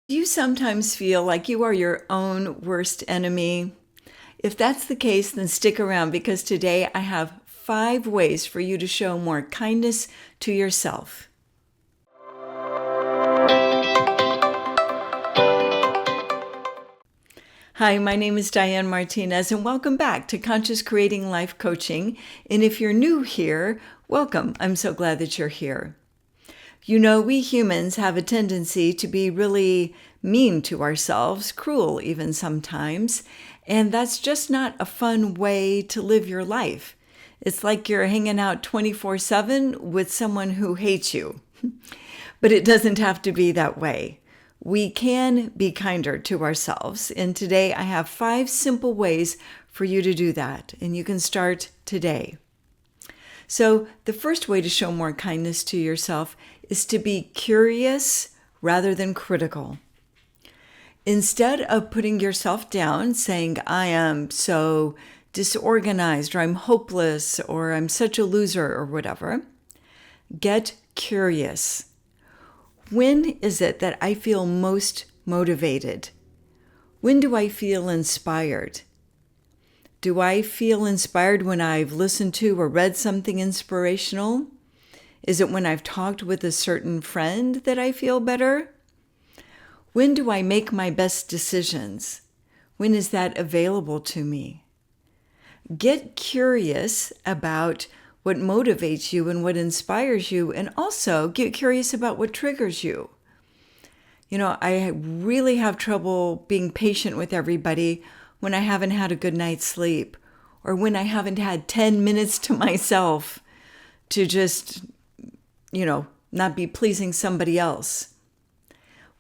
Do you sometimes feel like you are your own worst enemy? If that's the case, then stick around because today I have 5 ways for you to show more kindness to yourself. Hi, my name is Diane Martinez, and welcome back to Conscious Creating Life Coaching. And if you're new here, welcome. I'm so glad that you're here. You know, we humans have a tendency to be really mean to ourselves, cruel even sometimes, and that's just not a fun way to live your life. It's like you're hanging out 24/7 with someone who hates you. But it doesn't have to be that way. We can be kinder to ourselves, and today I have 5 simple ways for you to do that, and you can start today. So the first way to show more kindness to yourself is to be curious rather than critical. Instead of putting yourself down, saying, I am so disorganized, or I'm hopeless, or I'm such a loser, or whatever, get curious. When is it that I feel most motivated? When do I feel inspired? Do I feel inspired when I've listened to or read something inspirational? Is it when I've talked with a certain friend that I feel better? When do I make my best decisions? When is that available to me? Get curious about what motivates you and what inspires you, and also get curious about what triggers you. You know, I really have trouble being patient with everybody when I haven't had a good night's sleep, or when I haven't had 10 minutes to myself to just, not be pleasing somebody else.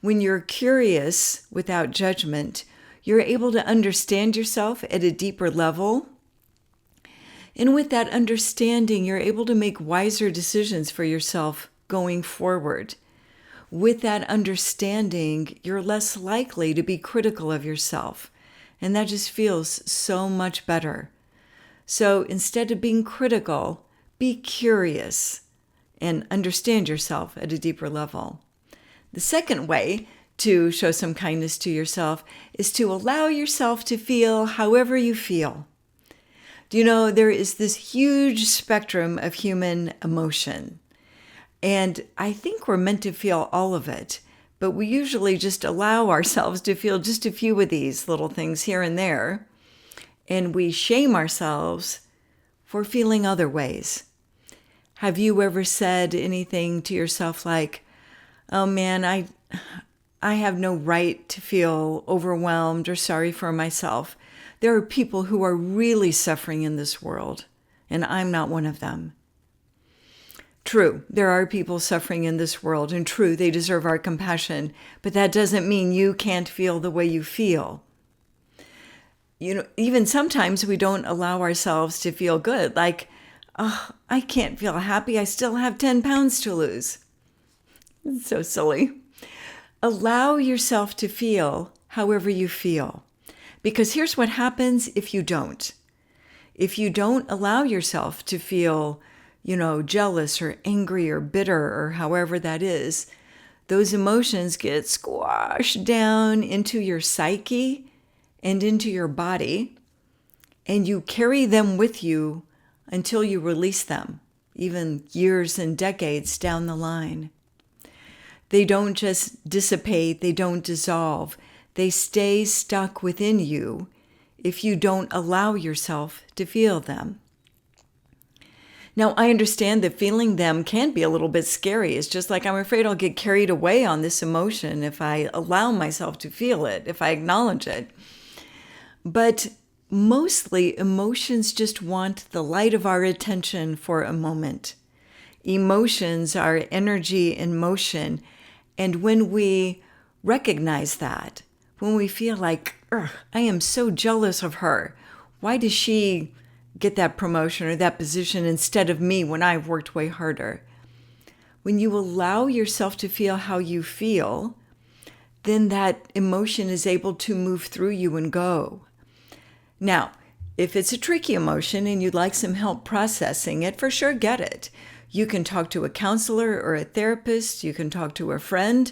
When you're curious without judgment, you're able to understand yourself at a deeper level. And with that understanding, you're able to make wiser decisions for yourself going forward. With that understanding, you're less likely to be critical of yourself. And that just feels so much better. So instead of being critical, be curious and understand yourself at a deeper level. The second way to show some kindness to yourself is to allow yourself to feel however you feel. Do you know, there is this huge spectrum of human emotion, and I think we're meant to feel all of it, but we usually just allow ourselves to feel just a few of these little things here and there, and we shame ourselves for feeling other ways. Have you ever said anything to yourself like, oh man, I have no right to feel overwhelmed or sorry for myself. There are people who are really suffering in this world, and I'm not one of them. True, there are people suffering in this world, and true, they deserve our compassion, but that doesn't mean you can't feel the way you feel. You know, even sometimes we don't allow ourselves to feel good, like, oh, I can't feel happy, I still have 10 pounds to lose. It's so silly. Allow yourself to feel however you feel. Because here's what happens if you don't. If you don't allow yourself to feel, jealous or angry or bitter or however that is, those emotions get squashed down into your psyche and into your body, and you carry them with you until you release them, even years and decades down the line. They don't just dissipate, they don't dissolve. They stay stuck within you if you don't allow yourself to feel them. Now, I understand that feeling them can be a little bit scary. It's just like I'm afraid I'll get carried away on this emotion if I allow myself to feel it, if I acknowledge it. But mostly, emotions just want the light of our attention for a moment. Emotions are energy in motion. And when we recognize that, when we feel like, I am so jealous of her, why does she get that promotion or that position instead of me when I've worked way harder? When you allow yourself to feel how you feel, then that emotion is able to move through you and go. Now, if it's a tricky emotion and you'd like some help processing it, for sure get it. You can talk to a counselor or a therapist. You can talk to a friend.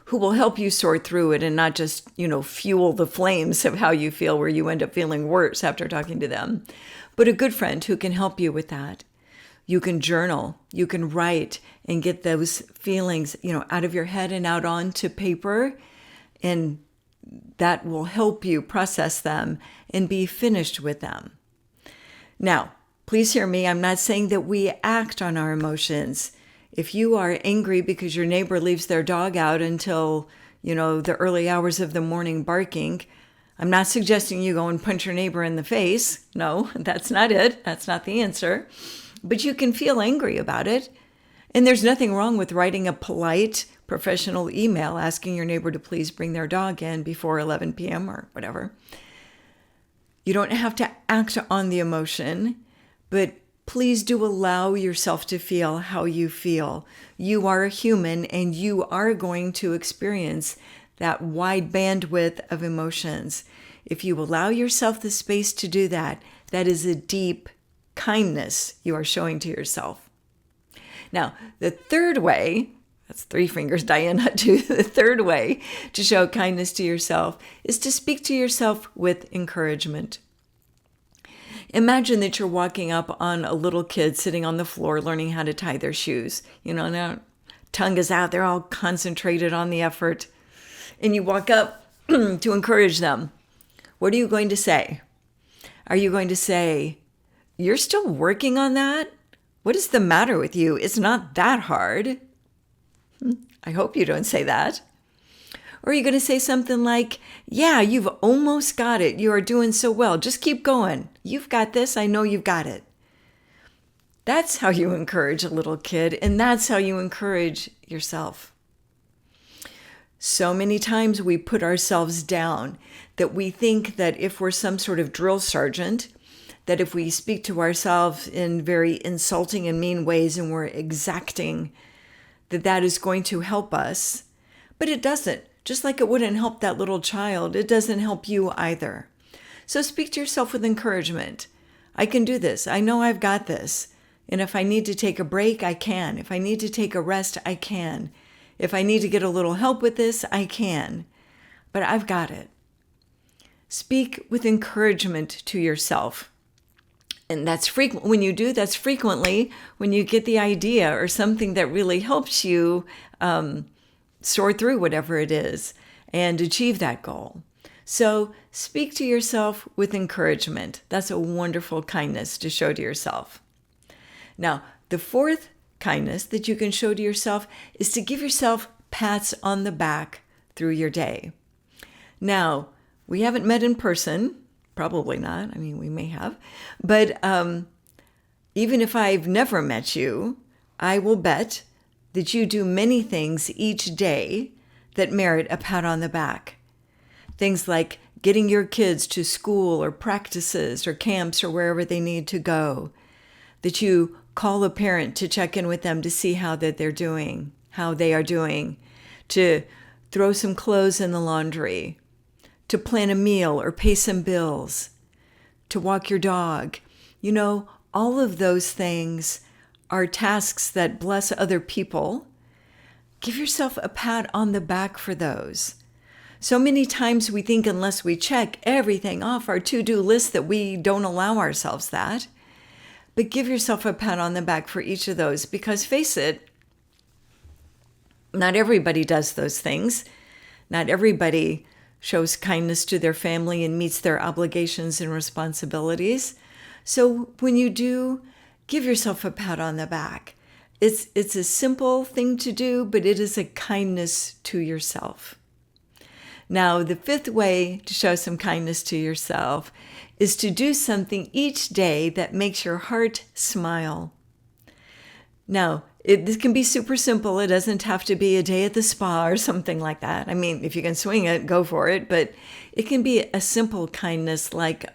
who will help you sort through it and not just, fuel the flames of how you feel where you end up feeling worse after talking to them, but a good friend who can help you with that. You can journal, you can write and get those feelings, out of your head and out onto paper, and that will help you process them and be finished with them. Now, please hear me. I'm not saying that we act on our emotions. If you are angry because your neighbor leaves their dog out until, the early hours of the morning barking, I'm not suggesting you go and punch your neighbor in the face. No, that's not it. That's not the answer. But you can feel angry about it. And there's nothing wrong with writing a polite, professional email asking your neighbor to please bring their dog in before 11 p.m. or whatever. You don't have to act on the emotion, but please do allow yourself to feel how you feel. You are a human and you are going to experience that wide bandwidth of emotions. If you allow yourself the space to do that, that is a deep kindness you are showing to yourself. Now, the third way, that's 3 fingers, Diane, not 2. The third way to show kindness to yourself is to speak to yourself with encouragement. Imagine that you're walking up on a little kid sitting on the floor learning how to tie their shoes. Their tongue is out, they're all concentrated on the effort. And you walk up to encourage them. What are you going to say? Are you going to say, "You're still working on that? What is the matter with you? It's not that hard"? I hope you don't say that. Or are you going to say something like, "Yeah, you've almost got it. You are doing so well. Just keep going. You've got this. I know you've got it." That's how you encourage a little kid, and that's how you encourage yourself. So many times we put ourselves down that we think that if we're some sort of drill sergeant, that if we speak to ourselves in very insulting and mean ways and we're exacting, that is going to help us. But it doesn't. Just like it wouldn't help that little child, it doesn't help you either. So speak to yourself with encouragement. I can do this. I know I've got this. And if I need to take a break, I can. If I need to take a rest, I can. If I need to get a little help with this, I can. But I've got it. Speak with encouragement to yourself. And that's frequent. When you do, that's frequently when you get the idea or something that really helps you sort through whatever it is and achieve that goal. So speak to yourself with encouragement. That's a wonderful kindness to show to yourself. Now, the fourth kindness that you can show to yourself is to give yourself pats on the back through your day. Now, we haven't met in person. Probably not. I mean, we may have. But even if I've never met you, I will bet that you do many things each day that merit a pat on the back. Things like getting your kids to school or practices or camps or wherever they need to go. That you call a parent to check in with them to see how they are doing. To throw some clothes in the laundry. To plan a meal or pay some bills, to walk your dog. All of those things are tasks that bless other people. Give yourself a pat on the back for those. So many times we think unless we check everything off our to-do list that we don't allow ourselves that. But give yourself a pat on the back for each of those, because face it, not everybody does those things. Not everybody shows kindness to their family and meets their obligations and responsibilities. So when you do, give yourself a pat on the back. It's a simple thing to do, but it is a kindness to yourself. Now, the fifth way to show some kindness to yourself is to do something each day that makes your heart smile. Now, this can be super simple. It doesn't have to be a day at the spa or something like that. I mean, if you can swing it, go for it. But it can be a simple kindness like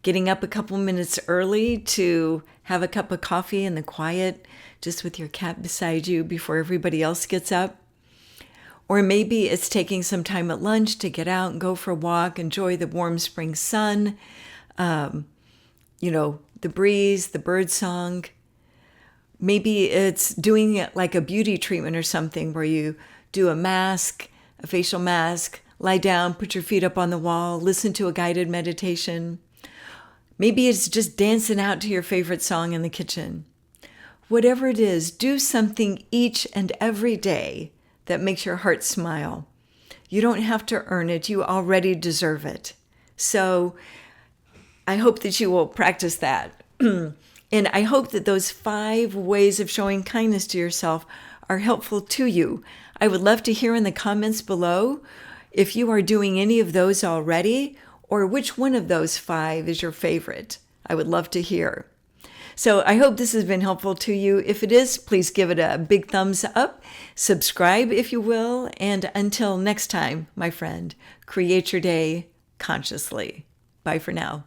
getting up a couple minutes early to have a cup of coffee in the quiet, just with your cat beside you before everybody else gets up. Or maybe it's taking some time at lunch to get out and go for a walk, enjoy the warm spring sun, the breeze, the bird song. Maybe it's doing it like a beauty treatment or something where you do a facial mask, lie down, put your feet up on the wall, listen to a guided meditation. Maybe it's just dancing out to your favorite song in the kitchen. Whatever it is, do something each and every day that makes your heart smile. You don't have to earn it. You already deserve it. So I hope that you will practice that. And I hope that those 5 ways of showing kindness to yourself are helpful to you. I would love to hear in the comments below if you are doing any of those already, or which one of those 5 is your favorite. I would love to hear. So I hope this has been helpful to you. If it is, please give it a big thumbs up. Subscribe if you will. And until next time, my friend, create your day consciously. Bye for now.